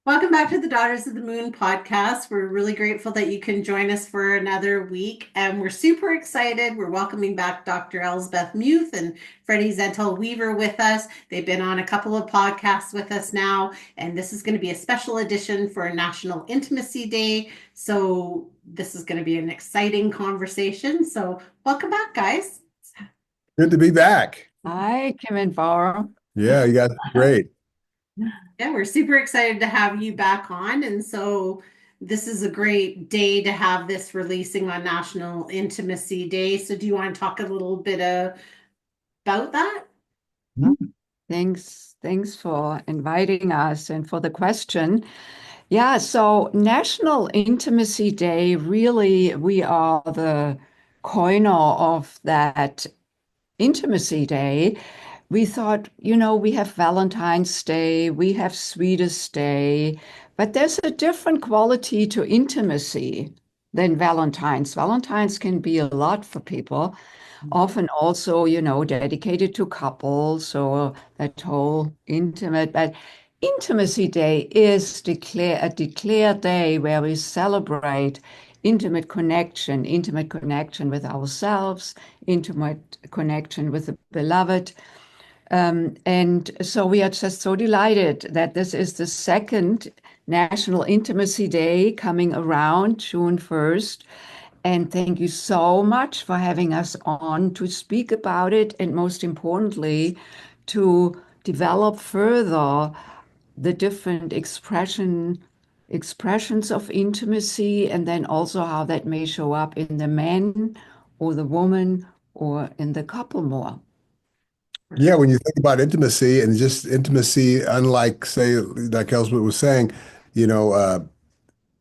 Welcome back to the Daughters of the Moon podcast. We're really grateful that you can join us for another week, and we're super excited. We're welcoming back Dr. Elsbeth Meuth and Freddy Zental Weaver with us. They've been on a couple of podcasts with us now, and this is going to be a special edition for National Intimacy Day. So this is going to be an exciting conversation. So welcome back, guys. Good to be back. Hi, Kim and Bar. Yeah, you guys are great. Yeah, we're super excited to have you back on. And so this is a great day to have this releasing on National Intimacy Day. So do you want to talk a little bit about that? Thanks for inviting us and for the question. Yeah, so National Intimacy Day, really, we are the coiner of that Intimacy Day. We thought, we have Valentine's Day, we have Sweetest Day, but there's a different quality to intimacy than Valentine's. Valentine's can be a lot for people, often also, dedicated to couples or that whole intimate. But Intimacy Day is a declared day where we celebrate intimate connection with ourselves, intimate connection with the beloved. And so we are just so delighted that this is the second National Intimacy Day coming around June 1st. And thank you so much for having us on to speak about it, and most importantly, to develop further the different expressions of intimacy, and then also how that may show up in the man or the woman or in the couple more. Yeah, when you think about intimacy and just intimacy, unlike, say, like Elsbeth was saying, you know, uh,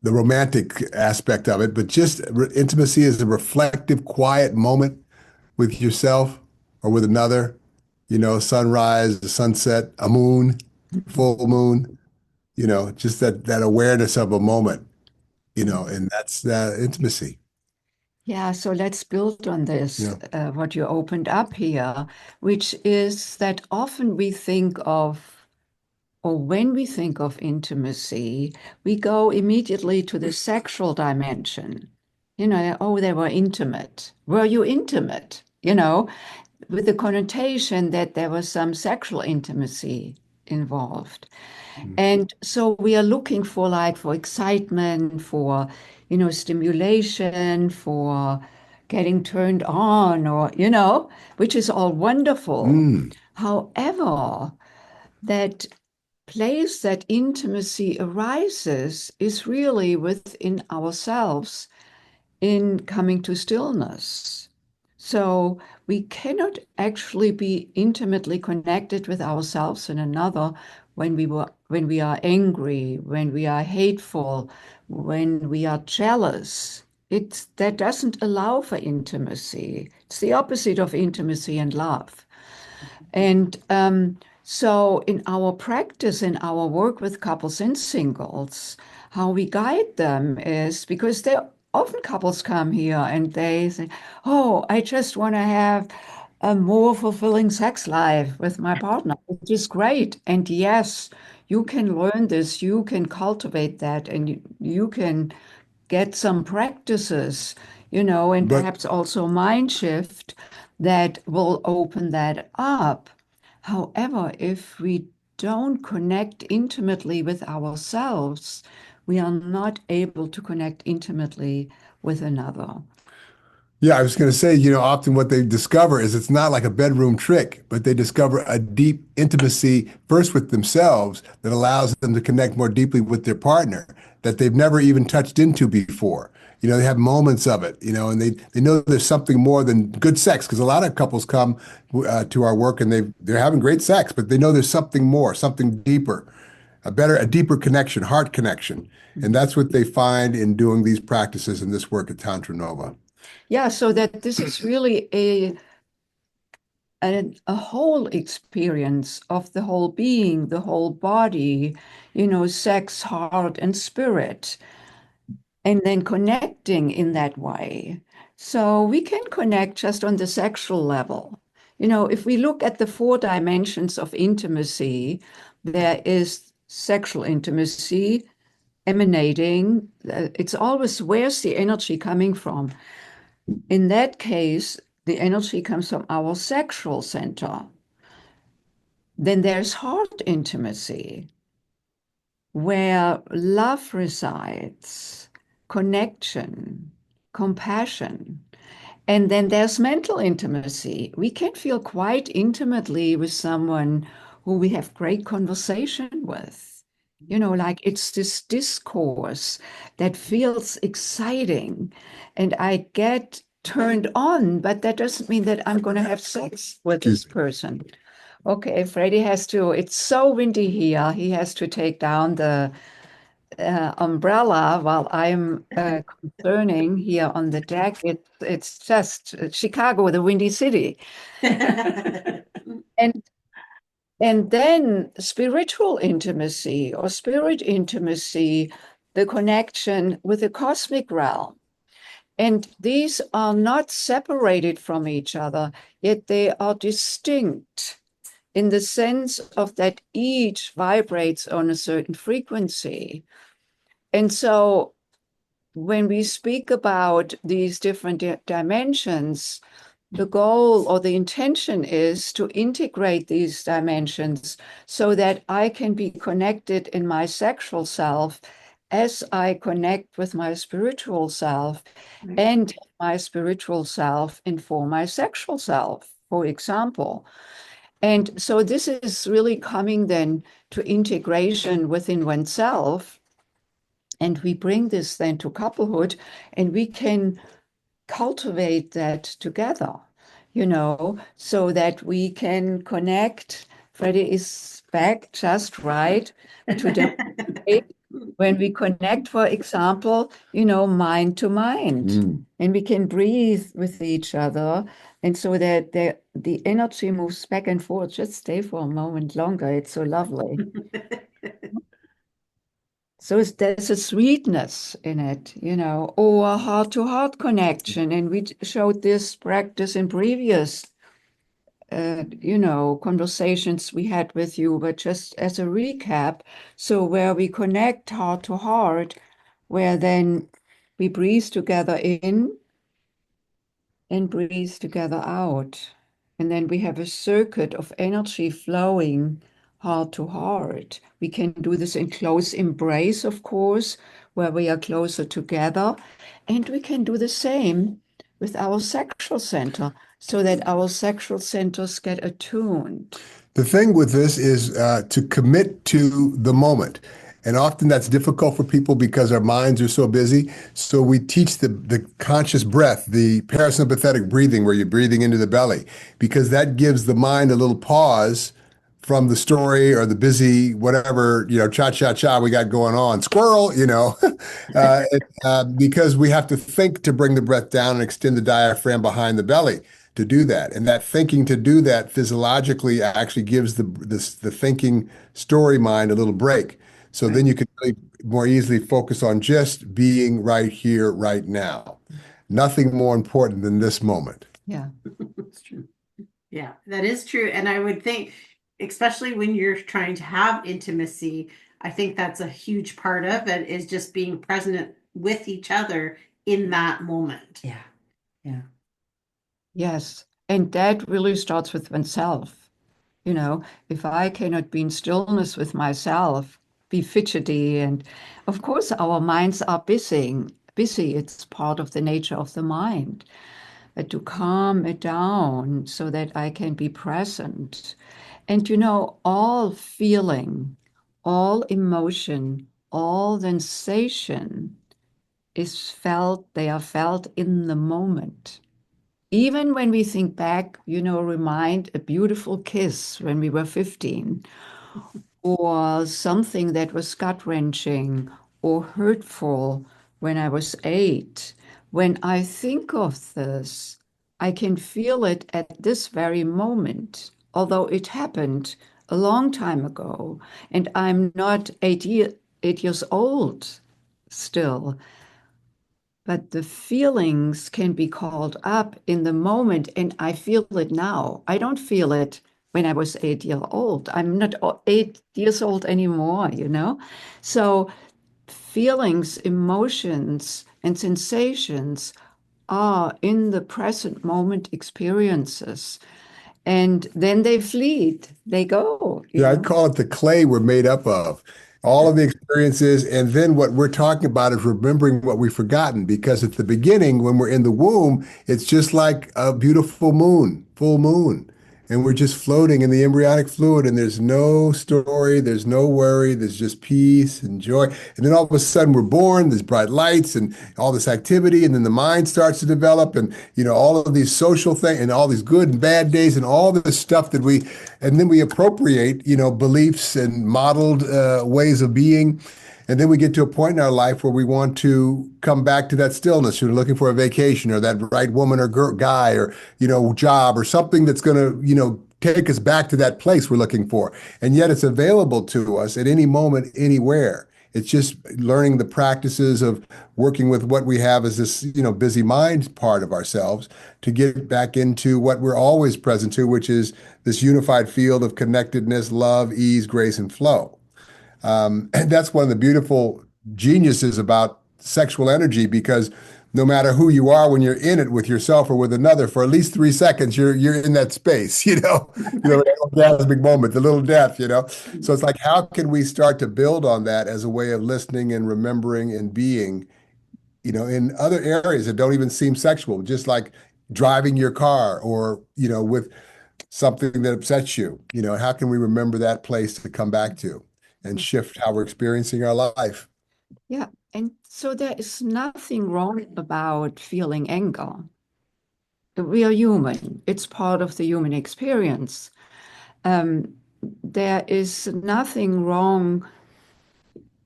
the romantic aspect of it, but just intimacy is a reflective, quiet moment with yourself or with another, sunrise, a sunset, a moon, full moon, just that awareness of a moment, and that's intimacy. Yeah, so let's build on this, Yeah. what you opened up here, which is that often we think of, or when we think of intimacy, we go immediately to the sexual dimension. Oh, they were intimate. Were you intimate? With the connotation that there was some sexual intimacy involved. Mm. And so we are looking for excitement, for, stimulation, for getting turned on, or, which is all wonderful. Mm. However, that place that intimacy arises is really within ourselves in coming to stillness. So we cannot actually be intimately connected with ourselves and another when we are angry, when we are hateful, when we are jealous. That doesn't allow for intimacy. It's the opposite of intimacy and love. And so in our practice, in our work with couples and singles, how we guide them is because they often couples come here and they say, "Oh, I just want to have a more fulfilling sex life with my partner," which is great. And yes, you can learn this, you can cultivate that, and you can get some practices, and But perhaps also mind shift that will open that up. However, if we don't connect intimately with ourselves, we are not able to connect intimately with another. yeah, I was going to say, often what they discover is it's not like a bedroom trick, but they discover a deep intimacy first with themselves that allows them to connect more deeply with their partner that they've never even touched into before. They have moments of it, and they know there's something more than good sex because a lot of couples come to our work and they're having great sex, but they know there's something more, something deeper, a deeper connection, heart connection. And that's what they find in doing these practices and this work at Tantra Nova. Yeah, so that this is really a whole experience of the whole being, the whole body, sex, heart, and spirit, and then connecting in that way. So we can connect just on the sexual level. If we look at the four dimensions of intimacy, there is sexual intimacy emanating. It's always, where's the energy coming from? In that case, the energy comes from our sexual center. Then there's heart intimacy, where love resides, connection, compassion. And then there's mental intimacy. We can feel quite intimately with someone who we have great conversation with. Like it's this discourse that feels exciting and I get turned on, but that doesn't mean that I'm going to have sex with this person. Okay, Freddy it's so windy here. He has to take down the umbrella while I'm concerning here on the deck. It's just Chicago, the windy city. And and then spiritual intimacy or spirit intimacy, the connection with the cosmic realm. And these are not separated from each other, yet they are distinct in the sense of that each vibrates on a certain frequency. And so when we speak about these different dimensions, the goal or the intention is to integrate these dimensions so that I can be connected in my sexual self as I connect with my spiritual self, and my spiritual self inform my sexual self, for example. And so this is really coming then to integration within oneself. And we bring this then to couplehood, and we can cultivate that together, so that we can connect. Freddy is back just right to demonstrate when we connect, for example, mind to mind, and we can breathe with each other. And so that the energy moves back and forth. Just stay for a moment longer. It's so lovely. So there's a sweetness in it, or a heart-to-heart connection. And we showed this practice in previous, conversations we had with you, but just as a recap. So where we connect heart to heart, where then we breathe together in and breathe together out. And then we have a circuit of energy flowing heart to heart. We can do this in close embrace, of course, where we are closer together. And we can do the same with our sexual center so that our sexual centers get attuned. The thing with this is to commit to the moment. And often that's difficult for people because our minds are so busy. So we teach the conscious breath, the parasympathetic breathing, where you're breathing into the belly, because that gives the mind a little pause from the story or the busy whatever, cha-cha-cha we got going on, squirrel, because we have to think to bring the breath down and extend the diaphragm behind the belly to do that. And that thinking to do that physiologically actually gives the thinking story mind a little break. So then you can really more easily focus on just being right here, right now. Nothing more important than this moment. Yeah. That's true. Yeah, that is true. And I would think, especially when you're trying to have intimacy, I think that's a huge part of it is just being present with each other in that moment. Yeah. Yeah. Yes. And that really starts with oneself. If I cannot be in stillness with myself, be fidgety, and of course our minds are busy. It's part of the nature of the mind. But to calm it down so that I can be present. And all feeling, all emotion, all sensation they are felt in the moment. Even when we think back, remind a beautiful kiss when we were 15, or something that was gut-wrenching or hurtful when I was 8. When I think of this, I can feel it at this very moment, although it happened a long time ago, and I'm not 8 years old still. But the feelings can be called up in the moment, and I feel it now. I don't feel it when I was 8 years old. I'm not 8 years old anymore, you know? So feelings, emotions, and sensations are in the present moment experiences. And then they fleet, they go, you Yeah, I know? call it the clay we're made up of. All of the experiences, and then what we're talking about is remembering what we've forgotten. Because at the beginning, when we're in the womb, it's just like a beautiful moon, full moon. And we're just floating in the embryonic fluid, and there's no story, there's no worry, there's just peace and joy. And then all of a sudden, we're born, there's bright lights and all this activity, and then the mind starts to develop, and all of these social things, and all these good and bad days, and all this stuff and then we appropriate, beliefs and modeled ways of being. And then we get to a point in our life where we want to come back to that stillness. You're looking for a vacation or that right woman or guy or, job or something that's going to, take us back to that place we're looking for. And yet it's available to us at any moment, anywhere. It's just learning the practices of working with what we have as this, busy mind part of ourselves to get back into what we're always present to, which is this unified field of connectedness, love, ease, grace, and flow. And that's one of the beautiful geniuses about sexual energy because no matter who you are when you're in it with yourself or with another, for at least 3 seconds, you're in that space, that orgasmic moment, the little death. So it's like, how can we start to build on that as a way of listening and remembering and being, in other areas that don't even seem sexual, just like driving your car or, with something that upsets you. How can we remember that place to come back to and shift how we're experiencing our life? Yeah. And so there is nothing wrong about feeling anger. We are human. It's part of the human experience. Um, there is nothing wrong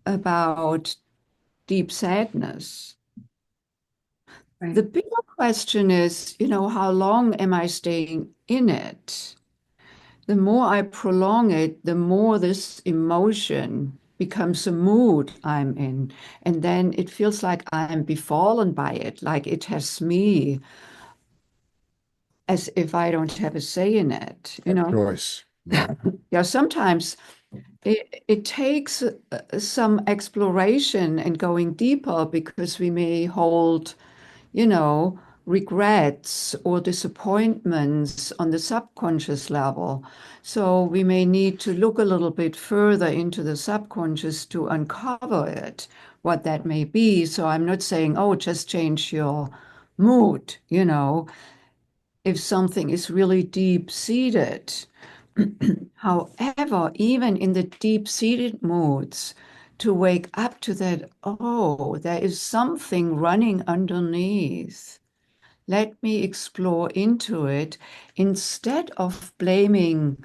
about deep sadness. Right. The bigger question is, how long am I staying in it? The more I prolong it, the more this emotion becomes a mood I'm in. And then it feels like I'm befallen by it, like it has me, as if I don't have a say in it, Choice. Yeah. Yeah, sometimes it takes some exploration and going deeper because we may hold, you know, regrets or disappointments on the subconscious level. So we may need to look a little bit further into the subconscious to uncover it, what that may be. So I'm not saying, oh, just change your mood, if something is really deep-seated. However, even in the deep-seated moods, to wake up to that, oh, there is something running underneath. Let me explore into it instead of blaming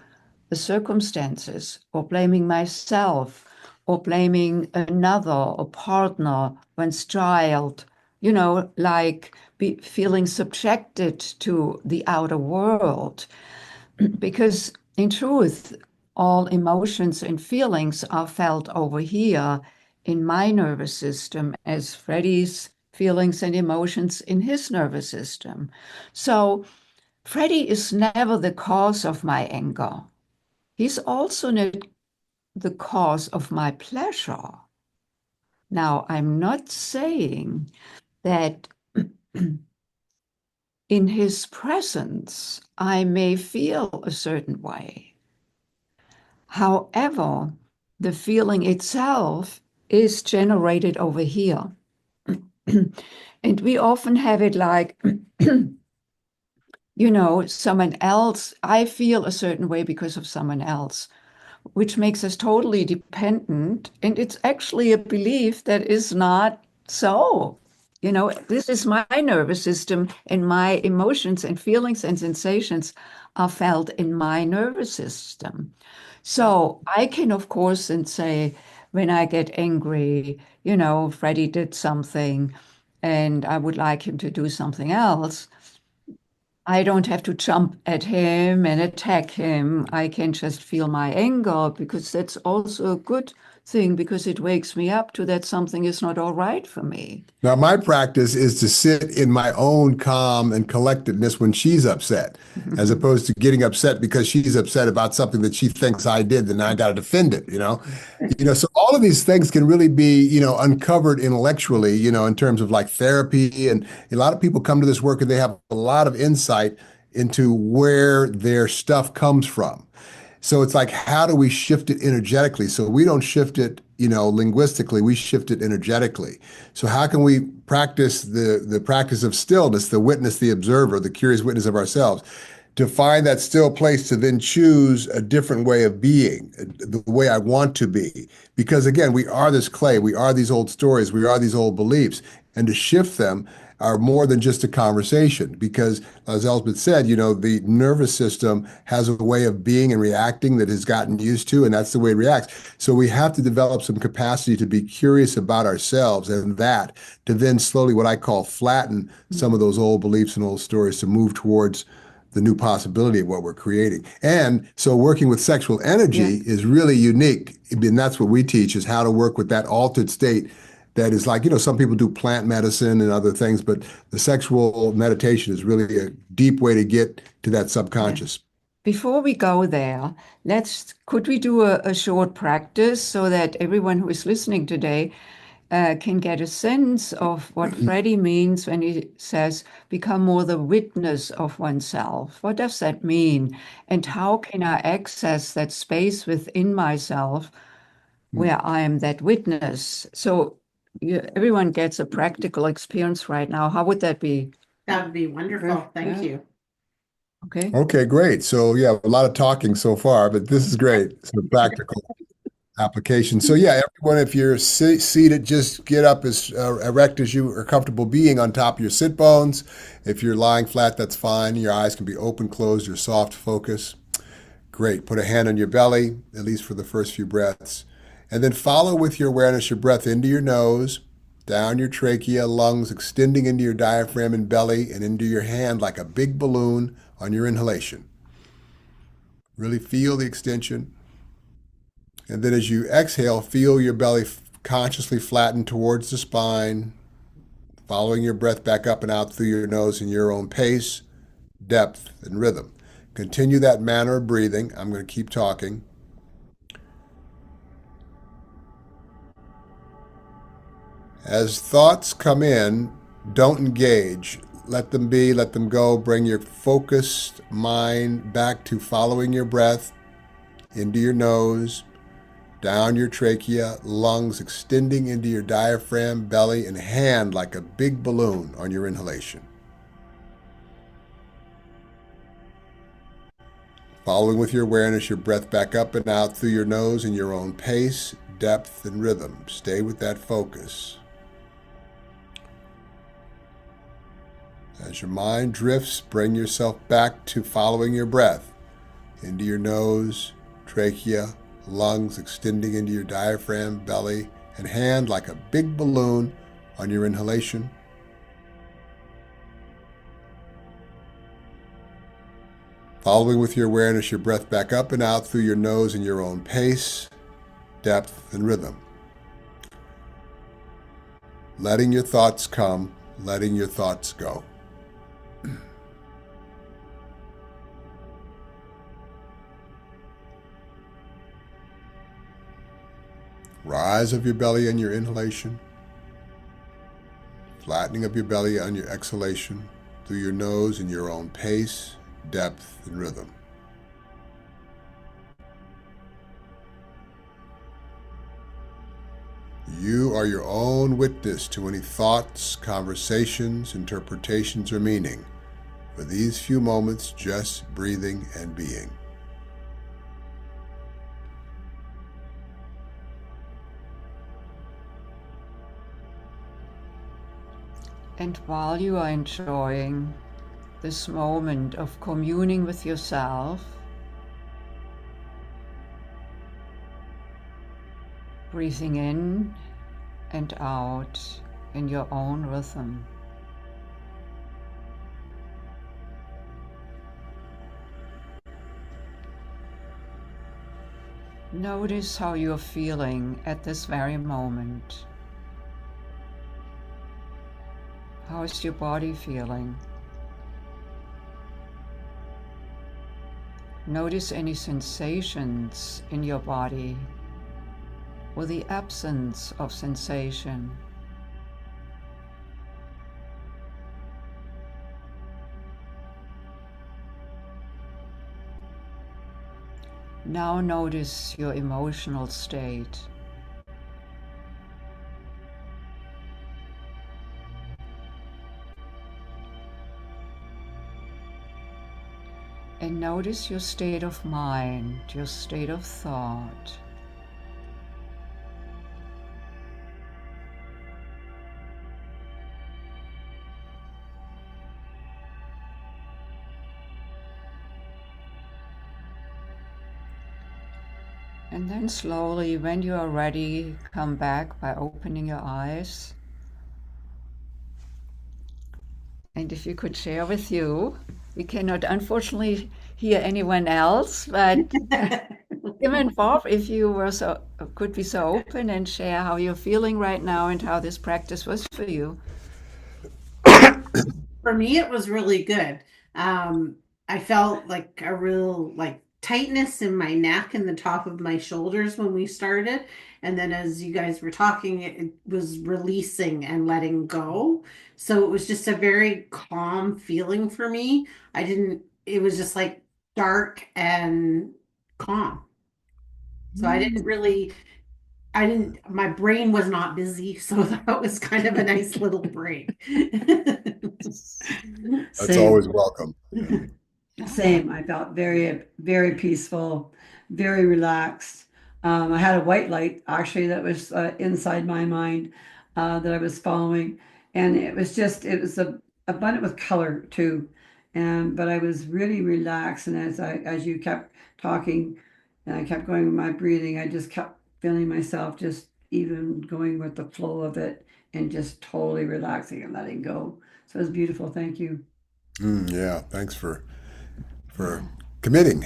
the circumstances or blaming myself or blaming another or partner, one's child, like feeling subjected to the outer world. Because in truth, all emotions and feelings are felt over here in my nervous system as Freddy's feelings and emotions in his nervous system. So Freddy is never the cause of my anger. He's also not the cause of my pleasure. Now, I'm not saying that in his presence I may feel a certain way. However, the feeling itself is generated over here. And we often have it like, someone else, I feel a certain way because of someone else, which makes us totally dependent. And it's actually a belief that is not so. This is my nervous system, and my emotions and feelings and sensations are felt in my nervous system. So I can, of course, and say, when I get angry, Freddie did something and I would like him to do something else. I don't have to jump at him and attack him. I can just feel my anger, because that's also a good thing, because it wakes me up to that something is not all right for me. Now, my practice is to sit in my own calm and collectedness when she's upset, as opposed to getting upset because she's upset about something that she thinks I did, then I got to defend it, you know? So all of these things can really be, uncovered intellectually, in terms of like therapy. And a lot of people come to this work and they have a lot of insight into where their stuff comes from. So it's like, how do we shift it energetically? So we don't shift it, linguistically, we shift it energetically. So how can we practice the practice of stillness, the witness, the observer, the curious witness of ourselves, to find that still place to then choose a different way of being, the way I want to be? Because again, we are this clay, we are these old stories, we are these old beliefs, and to shift them are more than just a conversation. Because as Elsbeth said, the nervous system has a way of being and reacting that has gotten used to, and that's the way it reacts. So we have to develop some capacity to be curious about ourselves, and that to then slowly, what I call, flatten some of those old beliefs and old stories to move towards the new possibility of what we're creating. And so working with sexual energy is really unique. And that's what we teach, is how to work with that altered state that is like, some people do plant medicine and other things, but the sexual meditation is really a deep way to get to that subconscious. Before we go there, could we do a short practice so that everyone who is listening today can get a sense of what Freddy means when he says, become more the witness of oneself? What does that mean? And how can I access that space within myself where I am that witness? So everyone gets a practical experience right now. How would that be? That would be wonderful. Thank you. Okay. Okay, great. So yeah, a lot of talking so far, but this is great. Some practical application. So yeah, everyone, if you're seated, just get up as erect as you are comfortable being on top of your sit bones. If you're lying flat, that's fine. Your eyes can be open, closed, your soft focus. Great. Put a hand on your belly, at least for the first few breaths. And then follow with your awareness your breath into your nose, down your trachea, lungs, extending into your diaphragm and belly, and into your hand like a big balloon on your inhalation. Really feel the extension. And then as you exhale, feel your belly consciously flatten towards the spine, following your breath back up and out through your nose in your own pace, depth, and rhythm. Continue that manner of breathing. I'm going to keep talking. As thoughts come in, don't engage. Let them be, let them go. Bring your focused mind back to following your breath into your nose, down your trachea, lungs extending into your diaphragm, belly, and hand like a big balloon on your inhalation. Following with your awareness, your breath back up and out through your nose in your own pace, depth, and rhythm. Stay with that focus. As your mind drifts, bring yourself back to following your breath into your nose, trachea, lungs extending into your diaphragm, belly, and hand like a big balloon on your inhalation. Following with your awareness, your breath back up and out through your nose in your own pace, depth, and rhythm. Letting your thoughts come, letting your thoughts go. Rise of your belly on your inhalation, flattening of your belly on your exhalation through your nose in your own pace, depth, and rhythm. You are your own witness to any thoughts, conversations, interpretations, or meaning. For these few moments, just breathing and being. And while you are enjoying this moment of communing with yourself, breathing in and out in your own rhythm. Notice how you're feeling at this very moment. How is your body feeling? Notice any sensations in your body or the absence of sensation. Now notice your emotional state. And notice your state of mind, your state of thought. And then slowly, when you are ready, come back by opening your eyes. And if you could share with you, we cannot unfortunately hear anyone else, but Kim and Bob, if you were so could be so open and share how you're feeling right now and how this practice was for you. For me, it was really good. I felt like a real like tightness in my neck and the top of my shoulders when we started. And then as you guys were talking, it was releasing and letting go. So it was just a very calm feeling for me. It was just like dark and calm. So my brain was not busy. So that was kind of a nice little break. That's Same, always welcome. same. I felt very, very peaceful, very relaxed. I had a white light actually that was inside my mind that I was following, and it was abundant with color too. And but I was really relaxed, and as you kept talking, and I kept going with my breathing, I just kept feeling myself just even going with the flow of it, and just totally relaxing and letting go. So it was beautiful. Thank you. Yeah, thanks for committing.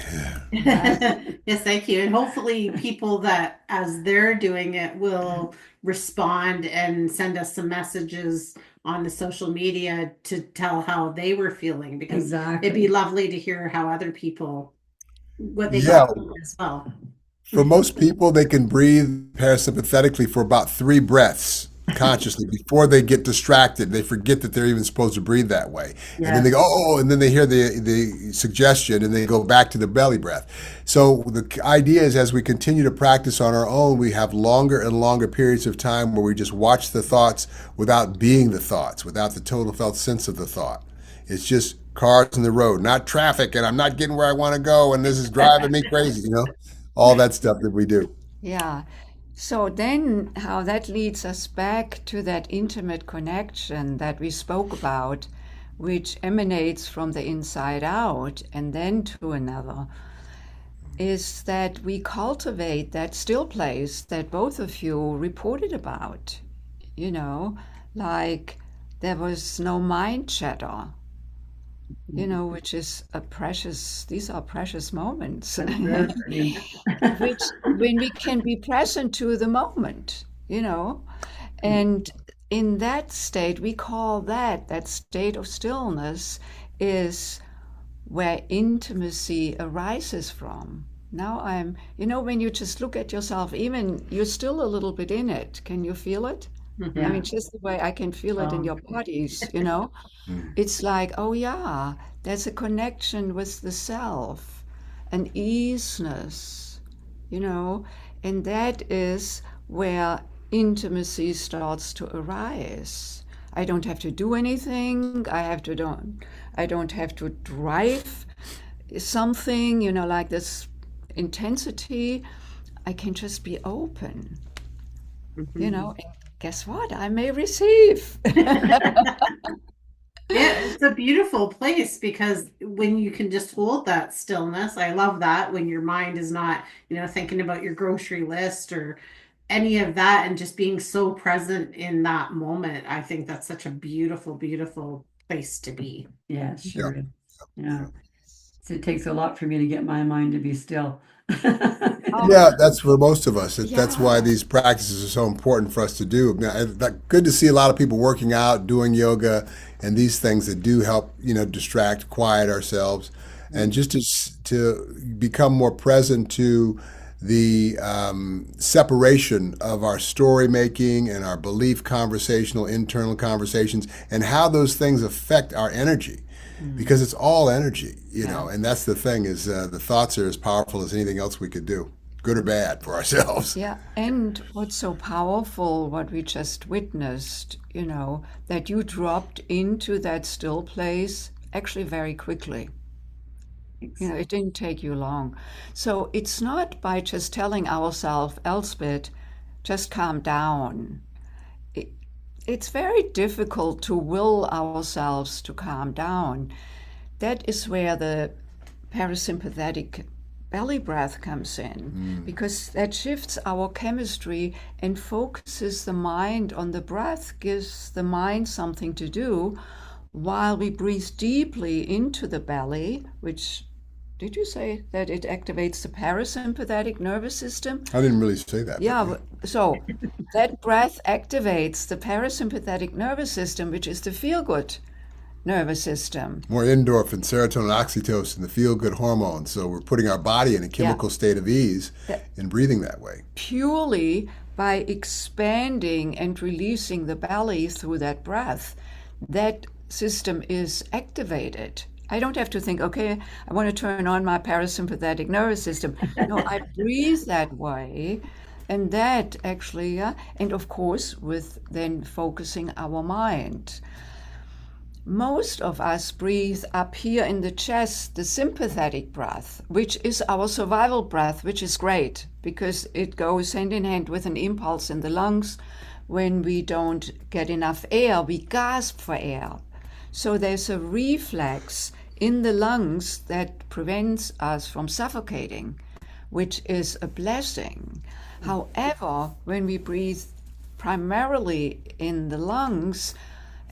Yes. Yes, thank you. And hopefully, people that, as they're doing it, will respond and send us some messages on the social media to tell how they were feeling, because it'd be Exactly. lovely to hear how other people, what they Yeah, got from it as well. for most people, they can breathe parasympathetically for about 3 breaths consciously before they get distracted. They forget that they're even supposed to breathe that way. And then they Yes. go, oh, and then they hear the suggestion and they go back to the belly breath. So the idea is as we continue to practice on our own, we have longer and longer periods of time where we just watch the thoughts without being the thoughts, without the total felt sense of the thought. It's just cars in the road, not traffic, and I'm not getting where I want to go, and this is driving me crazy, all that stuff that we do. Yeah. So then how that leads us back to that intimate connection that we spoke about, which emanates from the inside out and then to another, is that we cultivate that still place that both of you reported about, you know, like there was no mind chatter, which is these are precious moments, Very. which when we can be present to the moment, and in that state, we call that state of stillness is where intimacy arises from. Now when you just look at yourself, even you're still a little bit in it. Can you feel it? I Mhm. mean, just the way I can feel it in Oh, your bodies, Mm. it's like, oh yeah, there's a connection with the self, an easiness, you know, and that is where intimacy starts to arise. I don't have to do anything. I don't have to drive something, like this intensity. I can just be open, Mhm. and guess what? I may receive. Yeah, it's a beautiful place because when you can just hold that stillness, I love that when your mind is not, thinking about your grocery list or any of that and just being so present in that moment. I think that's such a beautiful, beautiful place to be. yeah, Yeah, sure is. Yeah. yeah. So it takes a lot for me to get my mind to be still. Yeah, that's for most of us. That's why Yeah. these practices are so important for us to do. Now, good to see a lot of people working out, doing yoga, and these things that do help, distract, quiet ourselves, and just to become more present to the separation of our story making and our belief conversational, internal conversations, and how those things affect our energy. Mm, Because it's all energy, yeah. and that's the thing is the thoughts are as powerful as anything else we could do, good or bad for ourselves. Yeah, and what's so powerful, what we just witnessed, that you dropped into that still place actually very quickly. Thanks. It didn't take you long. So it's not by just telling ourselves, Elspeth, just calm down. It, it's very difficult to will ourselves to calm down. That is where the parasympathetic belly breath comes in, because that shifts our chemistry and focuses the mind on the breath, gives the mind something to do while we breathe deeply into the belly, which, did you say that it activates the parasympathetic nervous system? I didn't really say that, but Yeah, yeah. so that breath activates the parasympathetic nervous system, which is the feel good nervous system. More endorphin, serotonin, oxytocin, the feel good hormones. So we're putting our body in a Yeah, chemical state of ease that and breathing that way. purely by expanding and releasing the belly through that breath, that system is activated. I don't have to think, okay, I want to turn on my parasympathetic nervous system. No, I breathe that way. And that actually, yeah, and of course, with then focusing our mind. Most of us breathe up here in the chest, the sympathetic breath, which is our survival breath, which is great because it goes hand in hand with an impulse in the lungs. When we don't get enough air, we gasp for air. So there's a reflex in the lungs that prevents us from suffocating, which is a blessing. However, when we breathe primarily in the lungs,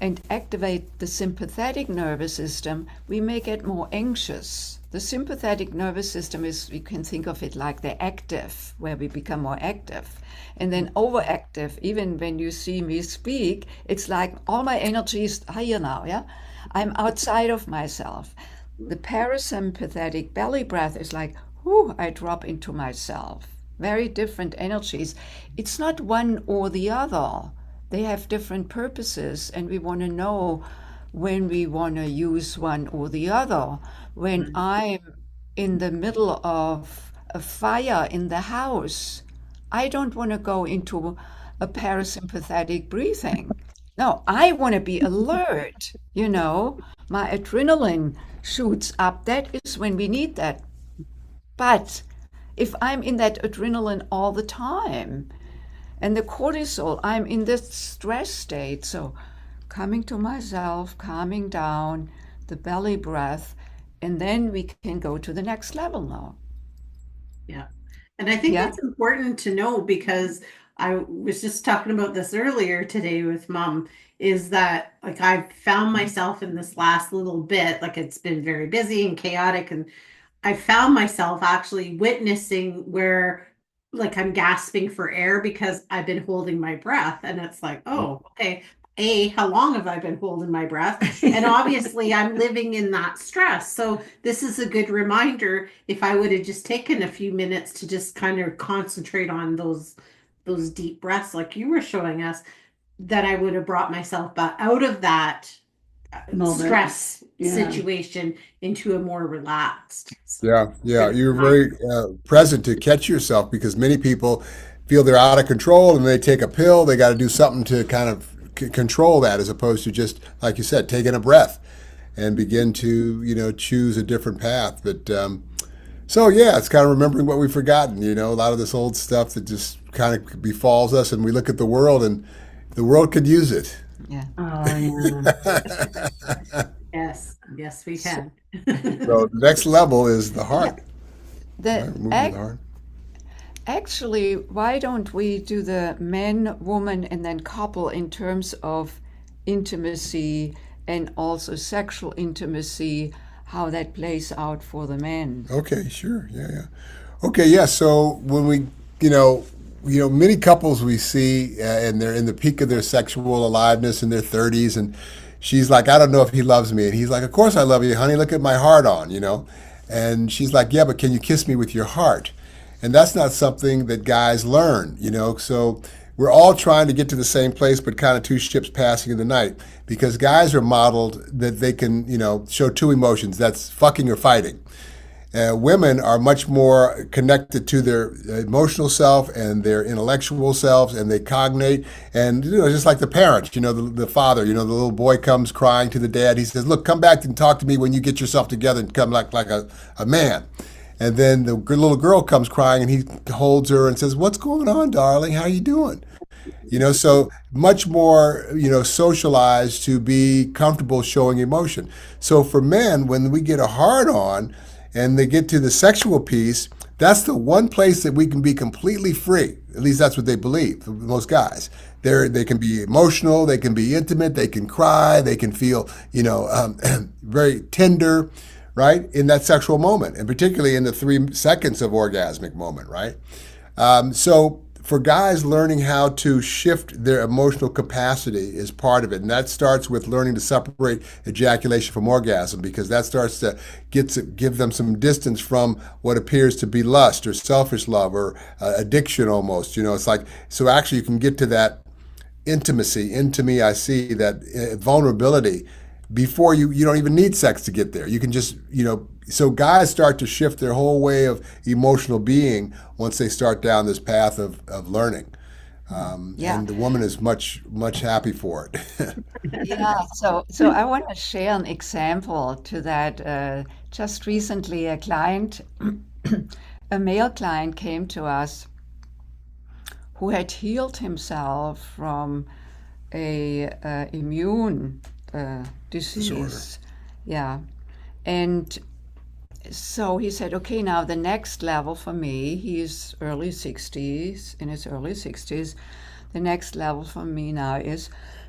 and activate the sympathetic nervous system, we may get more anxious. The sympathetic nervous system is, we can think of it like the active, where we become more active. And then overactive, even when you see me speak, it's like all my energy is higher now, yeah? I'm outside of myself. The parasympathetic belly breath is like, whoo, I drop into myself. Very different energies. It's not one or the other. They have different purposes, and we want to know when we want to use one or the other. When I'm in the middle of a fire in the house, I don't want to go into a parasympathetic breathing. No, I want to be alert. My adrenaline shoots up. That is when we need that. But if I'm in that adrenaline all the time, and the cortisol, I'm in this stress state. So coming to myself, calming down, the belly breath, and then we can go to the next level now. Yeah. And I think Yeah. that's important to know because I was just talking about this earlier today with mom, is that like I've found myself in this last little bit, like it's been very busy and chaotic, and I found myself actually witnessing where like I'm gasping for air because I've been holding my breath. And it's like, oh, okay. A, how long have I been holding my breath? And obviously I'm living in that stress. So this is a good reminder if I would have just taken a few minutes to just kind of concentrate on those deep breaths like you were showing us, that I would have brought myself back out of that Moment. stress Yeah. situation into a more relaxed. Yeah, yeah. Good You're reminder. very present to catch yourself because many people feel they're out of control and they take a pill. They got to do something to kind of control that as opposed to just, like you said, taking a breath and begin to, choose a different path. But so, yeah, it's kind of remembering what we've forgotten, a lot of this old stuff that just kind of befalls us. And we look at the world and the world could use it. Yeah. Oh, yeah. Yes, yes, we So, can. So the next level is the yeah. heart, right? The We're moving to the ac- heart. Actually, why don't we do the man, woman, and then couple in terms of intimacy and also sexual intimacy, how that plays out for the men? Okay, sure. Yeah, yeah. Okay, yeah. So when we, you know, many couples we see, and they're in the peak of their sexual aliveness in their 30s, and she's like, I don't know if he loves me, and he's like, Of course I love you, honey. Look at my heart on. And she's like, Yeah, but can you kiss me with your heart? And that's not something that guys learn. So we're all trying to get to the same place, but kind of two ships passing in the night, because guys are modeled that they can, show two emotions. That's fucking or fighting. Women are much more connected to their emotional self and their intellectual selves, and they cognate. And just like the parents, the father, the little boy comes crying to the dad. He says, "Look, come back and talk to me when you get yourself together and come like a man." And then the little girl comes crying, and he holds her and says, "What's going on, darling? How you doing?" So much more, socialized to be comfortable showing emotion. So for men, when we get a hard on and they get to the sexual piece, that's the one place that we can be completely free. At least that's what they believe, most guys. They can be emotional, they can be intimate, they can cry, they can feel, very tender, right, in that sexual moment, and particularly in the 3 seconds of orgasmic moment, right? So for guys, learning how to shift their emotional capacity is part of it. And that starts with learning to separate ejaculation from orgasm, because that starts to give them some distance from what appears to be lust or selfish love or addiction almost. It's like, so actually you can get to that intimacy. Into me, I see that vulnerability before you don't even need sex to get there. You can just, so guys start to shift their whole way of emotional being once they start down this path of learning. Yeah. And the woman is much, much happy for it. Yeah, so I want to share an example to that. Just recently, a client, a male client, came to us who had healed himself from a immune disease. Disorder. Yeah, and so he said, okay, now the next level for me, he's in his early 60s. The next level for me now is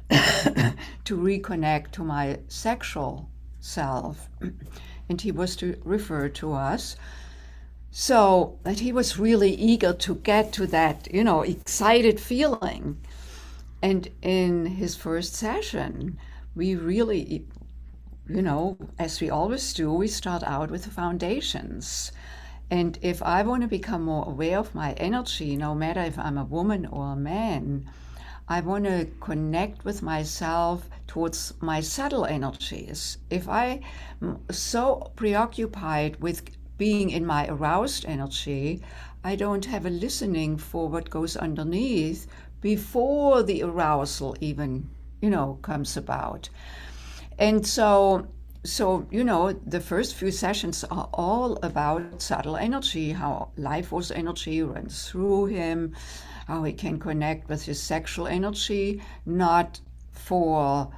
to reconnect to my sexual self. And he was to refer to us. So that he was really eager to get to that, excited feeling. And in his first session, we really, as we always do, we start out with the foundations. And if I want to become more aware of my energy, no matter if I'm a woman or a man, I want to connect with myself towards my subtle energies. If I'm so preoccupied with being in my aroused energy, I don't have a listening for what goes underneath before the arousal even, comes about. And so the first few sessions are all about subtle energy, how life force energy runs through him, how he can connect with his sexual energy, not for,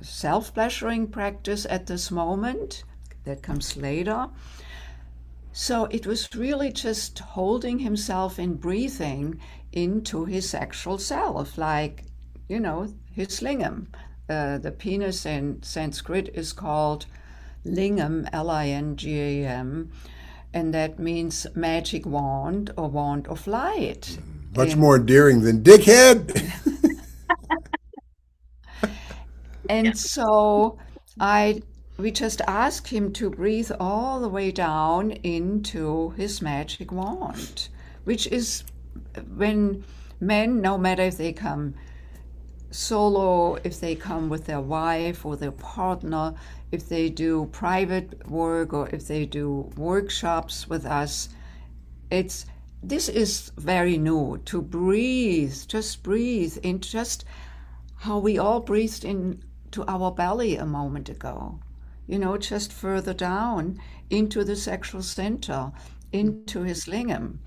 self-pleasuring practice at this moment. That comes later. So it was really just holding himself and breathing into his sexual self, like, his lingam. The penis in Sanskrit is called lingam, Lingam, and that means magic wand or wand of light. Much more endearing than dickhead. And so we just asked him to breathe all the way down into his magic wand, which is when men, no matter if they come solo, if they come with their wife or their partner, if they do private work or if they do workshops with us, this is very new, to breathe, just breathe in, just how we all breathed into our belly a moment ago, just further down into the sexual center, into his lingam.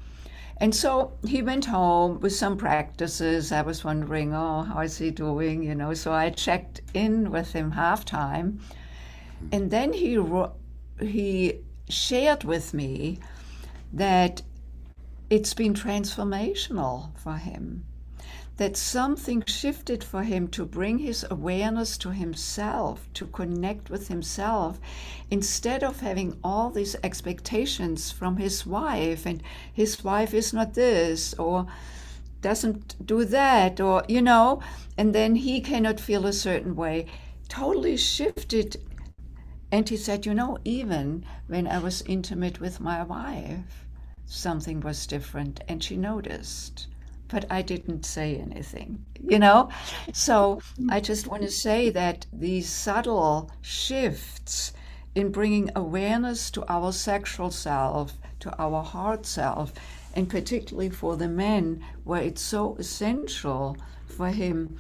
And so he went home with some practices. I was wondering, how is he doing? So I checked in with him halftime. And then he shared with me that it's been transformational for him, that something shifted for him to bring his awareness to himself, to connect with himself, instead of having all these expectations from his wife, and his wife is not this, or doesn't do that, or, and then he cannot feel a certain way. Totally shifted. And he said, even when I was intimate with my wife, something was different, and she noticed. But I didn't say anything, So I just want to say that these subtle shifts in bringing awareness to our sexual self, to our heart self, and particularly for the men, where it's so essential for him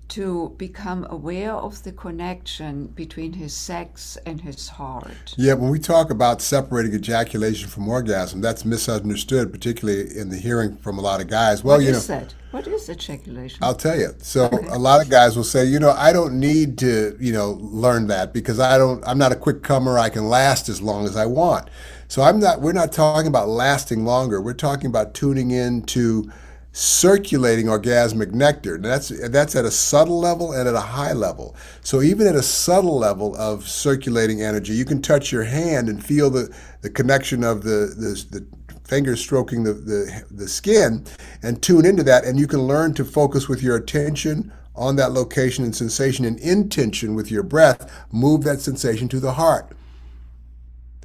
to become aware of the connection between his sex and his heart. Yeah, when we talk about separating ejaculation from orgasm, that's misunderstood, particularly in the hearing from a lot of guys. Well, What is that? What is ejaculation? I'll tell you. So Okay. a lot of guys will say, I don't need to, learn that because I'm not a quick comer. I can last as long as I want. So we're not talking about lasting longer. We're talking about tuning in to circulating orgasmic nectar. That's at a subtle level and at a high level. So even at a subtle level of circulating energy, you can touch your hand and feel the connection of the fingers stroking the skin and tune into that. And you can learn to focus with your attention on that location and sensation, and intention with your breath, move that sensation to the heart.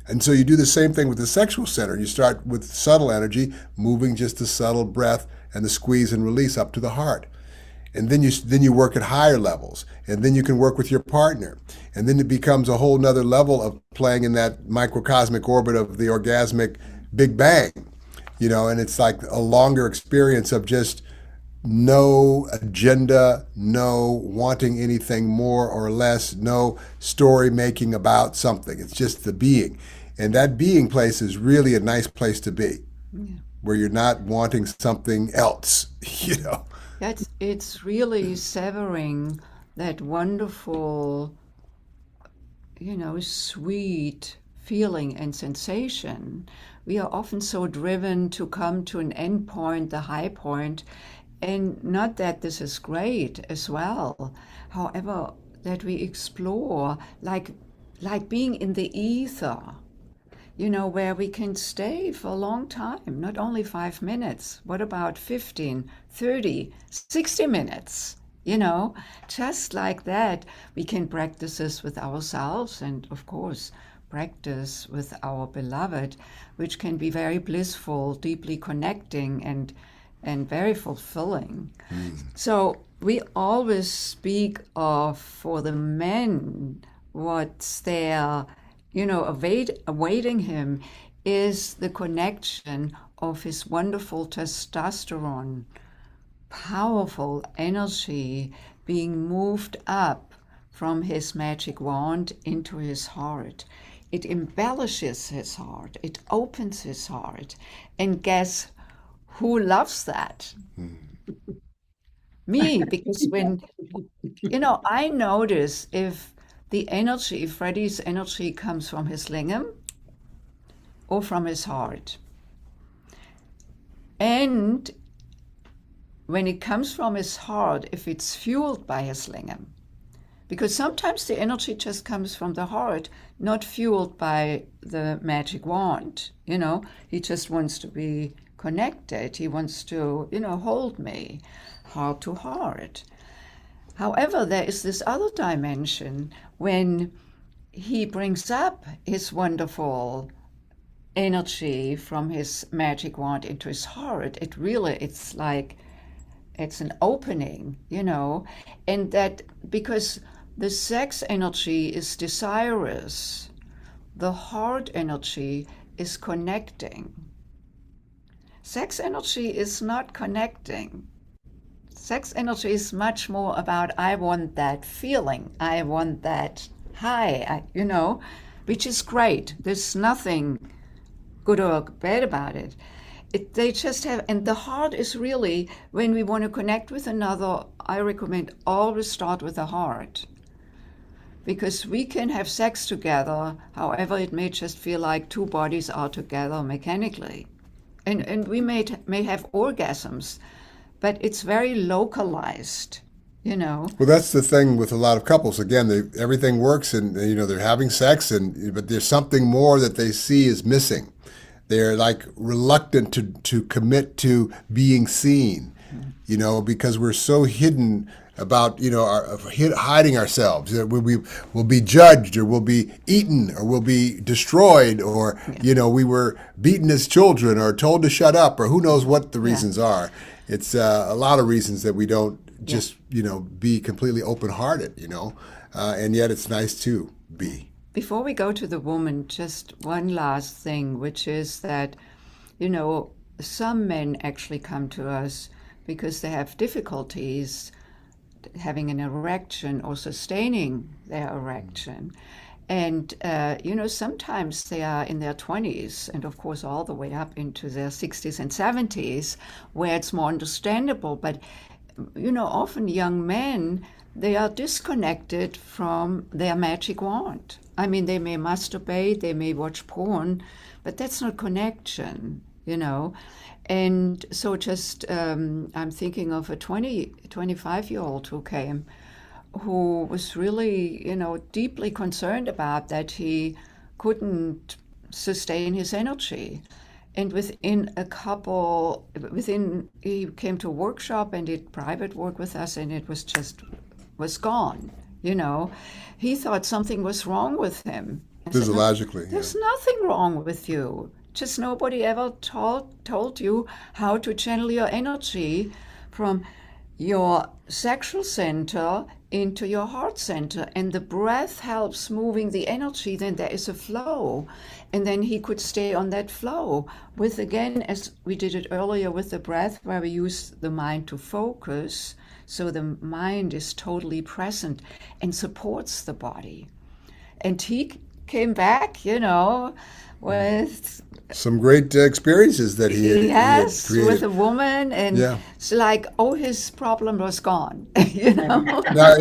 And so you do the same thing with the sexual center. You start with subtle energy, moving just the subtle breath and the squeeze and release up to the heart. And then you work at higher levels. And then you can work with your partner. And then it becomes a whole nother level of playing in that microcosmic orbit of the orgasmic Big Bang. And it's like a longer experience of just no agenda, no wanting anything more or less, no story making about something. It's just the being. And that being place is really a nice place to be, where you're not wanting something else, It's really severing that wonderful, sweet feeling and sensation. We are often so driven to come to an end point, the high point, and not that this is great as well. However, that we explore, like being in the ether, where we can stay for a long time, not only 5 minutes. What about 15, 30, 60 minutes? Just like that, we can practice this with ourselves, and of course, practice with our beloved, which can be very blissful, deeply connecting, and very fulfilling. So we always speak of, for the men, what's there, awaiting him is the connection of his wonderful testosterone, powerful energy being moved up from his magic wand into his heart. It embellishes his heart, it opens his heart, and guess who loves that? Me, because when, I notice if Freddy's energy comes from his lingam or from his heart. And when it comes from his heart, if it's fueled by his lingam, because sometimes the energy just comes from the heart, not fueled by the magic wand. He just wants to be connected. He wants to, hold me heart to heart. However, there is this other dimension when he brings up his wonderful energy from his magic wand into his heart. It's like, it's an opening, and that because the sex energy is desirous, the heart energy is connecting. Sex energy is not connecting. Sex energy is much more about, I want that feeling, I want that high, which is great. There's nothing good or bad about it. They just have, and the heart is really, when we want to connect with another, I recommend always start with the heart. Because we can have sex together, however, it may just feel like two bodies are together mechanically. And we may have orgasms, but it's very localized, you know. Well, that's the thing with a lot of couples. Again, everything works, and they're having sex, but there's something more that they see is missing. They're like reluctant to commit to being seen, because we're so hidden about hiding ourselves. We'll be judged, or we'll be eaten, or we'll be destroyed, or we were beaten as children, or told to shut up, or who knows what the reasons are. It's a lot of reasons that we don't just be completely open-hearted, and yet it's nice to be. Before we go to the woman, just one last thing, which is that, some men actually come to us because they have difficulties having an erection or sustaining their erection. And, sometimes they are in their 20s and, of course, all the way up into their 60s and 70s, where it's more understandable. But, often young men, they are disconnected from their magic wand. I mean, they may masturbate, they may watch porn, but that's not connection, And so just, I'm thinking of a 25-year-old who came, who was really, deeply concerned about that he couldn't sustain his energy. And he came to a workshop and did private work with us, and it was gone, He thought something was wrong with him. Physiologically, There's nothing wrong with you. Just nobody ever told you how to channel your energy from your sexual center into your heart center, and the breath helps moving the energy. Then there is a flow, and then he could stay on that flow with, again, as we did it earlier with the breath, where we use the mind to focus, so the mind is totally present and supports the body. And he came back, with some great experices that he had created with a woman, and it's like, his problem was gone. Now,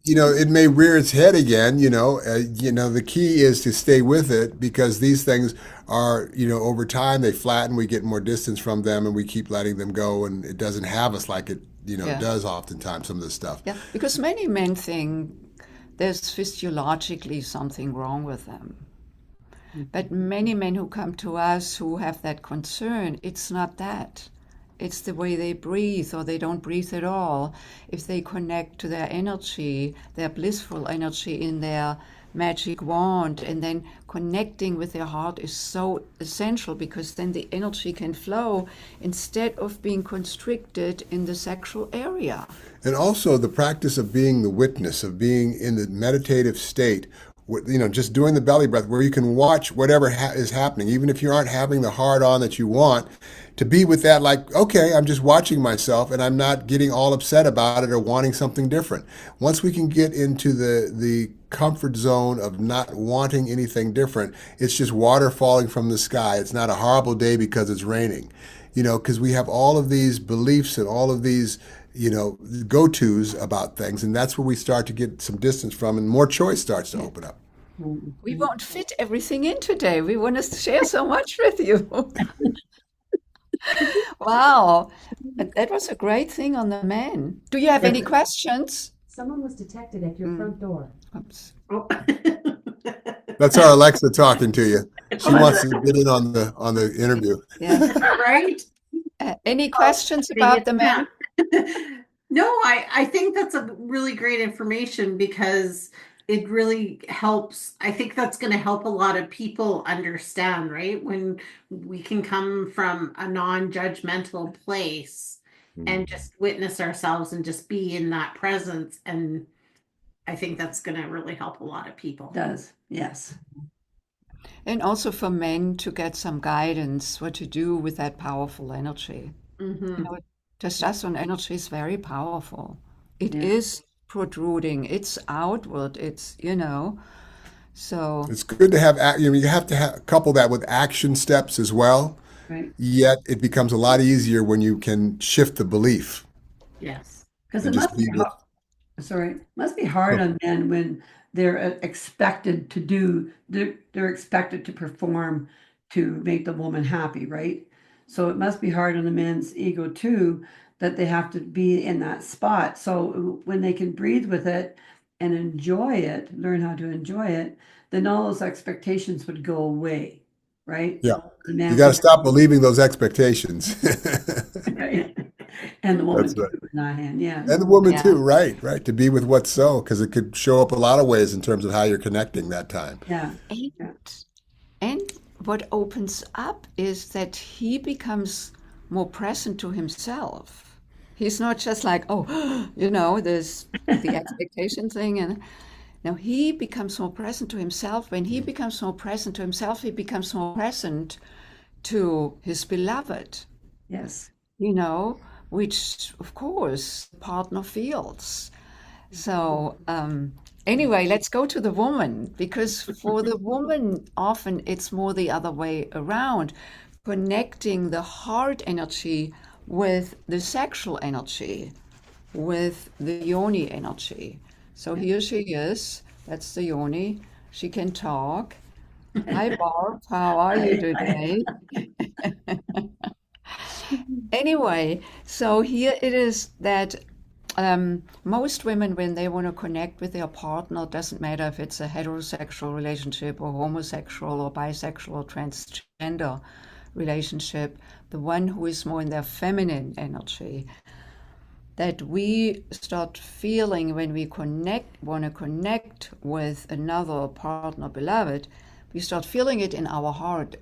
it may rear its head again. The key is to stay with it, because these things are, over time they flatten. We get more distance from them, and we keep letting them go, and it doesn't have us like it, does oftentimes. Some of this stuff. Yeah, because many men think there's physiologically something wrong with them. But many men who come to us who have that concern, it's not that. It's the way they breathe, or they don't breathe at all. If they connect to their energy, their blissful energy in their magic wand, and then connecting with their heart is so essential, because then the energy can flow instead of being constricted in the sexual area. And also the practice of being the witness, of being in the meditative state, just doing the belly breath, where you can watch whatever is happening, even if you aren't having the hard on that you want, to be with that, like, okay, I'm just watching myself, and I'm not getting all upset about it or wanting something different. Once we can get into the comfort zone of not wanting anything different, it's just water falling from the sky. It's not a horrible day because it's raining, because we have all of these beliefs and all of these go-tos about things, and that's where we start to get some distance from, and more choice starts to open up. We won't fit everything in today. We want to share so much with you. Wow, that was a great thing on the men. Do you have any questions? Someone was detected at your front door. Oops. Oh. That's our Alexa talking to you. She wants to get in on the interview. Yeah. Right? Any questions about the men? No, I think that's a really great information, because it really helps. I think that's going to help a lot of people understand, right? When we can come from a non-judgmental place and just witness ourselves and just be in that presence. And I think that's going to really help a lot of people. It does, yes. And also for men to get some guidance what to do with that powerful energy. Testosterone energy is very powerful. It is protruding, it's outward, it's, so. It's good to have, you have to couple that with action steps as well. Right. Yet it becomes a lot easier when you can shift the belief. Yes. Because it must be hard on men when they're expected to they're expected to perform to make the woman happy, right? So it must be hard on the man's ego too, that they have to be in that spot. So when they can breathe with it and enjoy it, learn how to enjoy it, then all those expectations would go away, right? Yeah. The You man got to could, stop believing those expectations. and the woman That's too, right. in that hand, yeah. And the woman Yeah. too, right, right. To be with what's so, because it could show up a lot of ways in terms of how you're connecting that time. Yeah. And, and what opens up is that he becomes more present to himself. He's not just like, oh, there's the expectation thing. And now he becomes more present to himself. When he becomes more present to himself, he becomes more present to his beloved, Yes. which of course the partner feels. So anyway, let's go to the woman, because for the woman, often it's more the other way around, connecting the heart energy with the sexual energy, with the yoni energy. So here she is. That's the yoni. She can talk. Hi, Barb. How are you today? Anyway, so here it is that most women, when they want to connect with their partner, doesn't matter if it's a heterosexual relationship or homosexual or bisexual or transgender relationship, the one who is more in their feminine energy, that we start feeling when we want to connect with another partner, beloved, we start feeling it in our heart.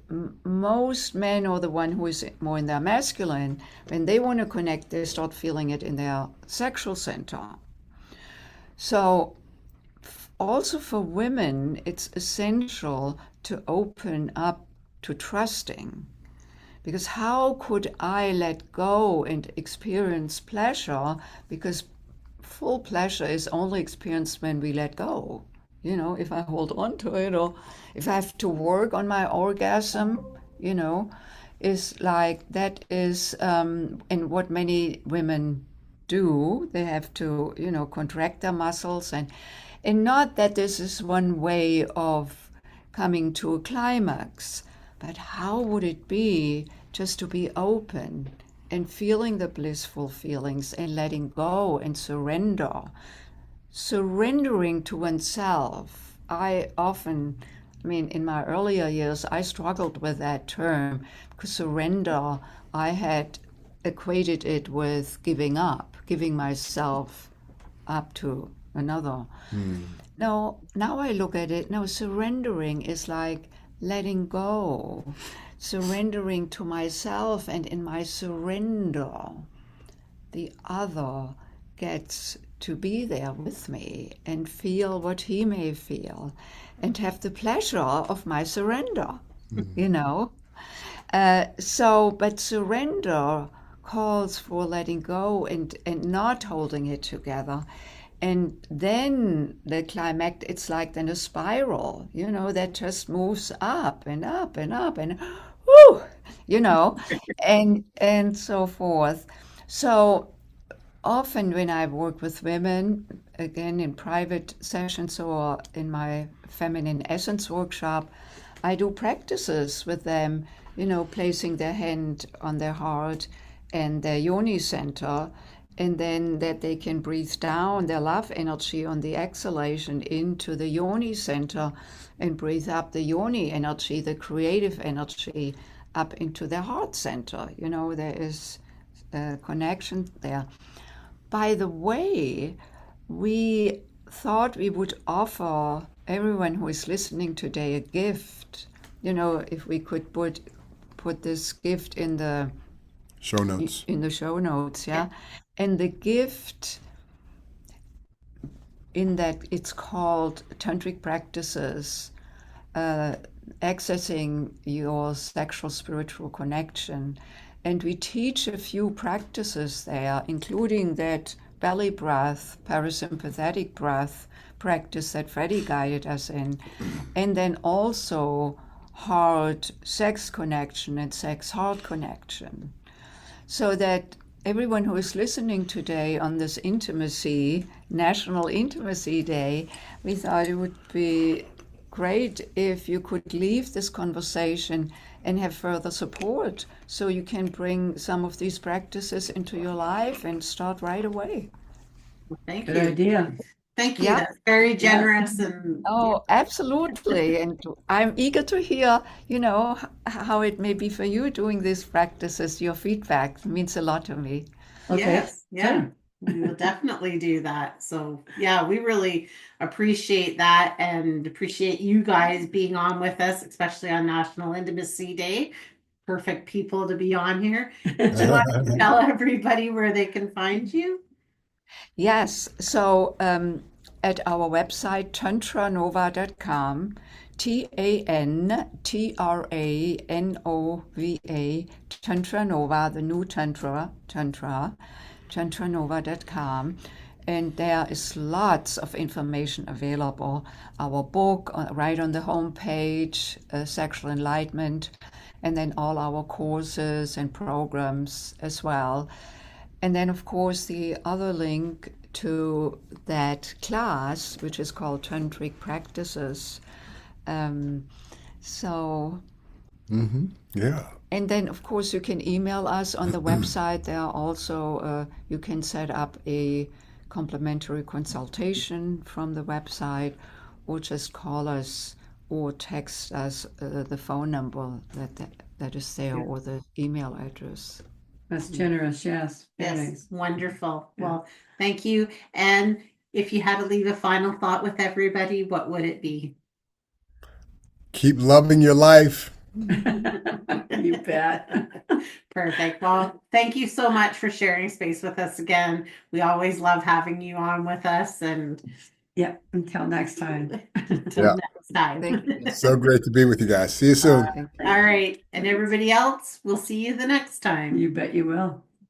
Most men, or the one who is more in their masculine, when they want to connect, they start feeling it in their sexual center. So also for women, it's essential to open up to trusting. Because how could I let go and experience pleasure? Because full pleasure is only experienced when we let go. If I hold on to it, or if I have to work on my orgasm, is like that is, and what many women do, they have to, contract their muscles, and not that this is one way of coming to a climax, but how would it be just to be open and feeling the blissful feelings and letting go and surrendering to oneself. In my earlier years, I struggled with that term, because surrender, I had equated it with giving up, giving myself up to another. Now I look at it, surrendering is like letting go, surrendering to myself, and in my surrender, the other gets to be there with me and feel what he may feel and have the pleasure of my surrender, but surrender calls for letting go and not holding it together. And then the climax, it's like then a spiral, that just moves up and up and up and whoo, and so forth. So often when I work with women, again in private sessions or in my feminine essence workshop, I do practices with them, placing their hand on their heart and their yoni center, and then that they can breathe down their love energy on the exhalation into the yoni center and breathe up the yoni energy, the creative energy, up into their heart center. There is a connection there. By the way, we thought we would offer everyone who is listening today a gift. If we could put this gift in the Show notes. In the show notes, yeah. And the gift, in that it's called Tantric Practices, accessing your sexual spiritual connection. And we teach a few practices there, including that belly breath, parasympathetic breath practice that Freddy guided us in, and then also heart sex connection and sex heart connection. So that everyone who is listening today on this intimacy, National Intimacy Day, we thought it would be great if you could leave this conversation and have further support so you can bring some of these practices into your life and start right away. Thank Good you. idea. Thank you. Yeah. That's very generous and Oh, absolutely. And I'm eager to hear, how it may be for you doing these practices. Your feedback means a lot to me. Okay. yes, yeah. Sure. We will definitely do that. So, yeah, we really appreciate that and appreciate you guys being on with us, especially on National Intimacy Day. Perfect people to be on here. Do you want to tell everybody where they can find you? Yes. So at our website, tantranova.com, TANTRANOVA, Tantranova, the new Tantra, tantranova.com. And there is lots of information available. Our book right on the homepage, Sexual Enlightenment, and then all our courses and programs as well. And then, of course, the other link to that class, which is called Tantric Practices. So, Yeah. and then, of course, you can email us on the website. There are also, you can set up a complimentary consultation from the website, or just call us or text us the phone number that is there, or the email address. That's generous. Yes. Very Yes, nice. wonderful. Yeah. Well, thank you. And if you had to leave a final thought with everybody, what would it be? Keep loving your life. You bet. Perfect. Well, thank you so much for sharing space with us again. We always love having you on with us, and Yep. Until next time. until Yeah. next time. Thank you. So great to be with you guys. See you soon. Thank you. All right. And everybody else, we'll see you the next time. You bet you will.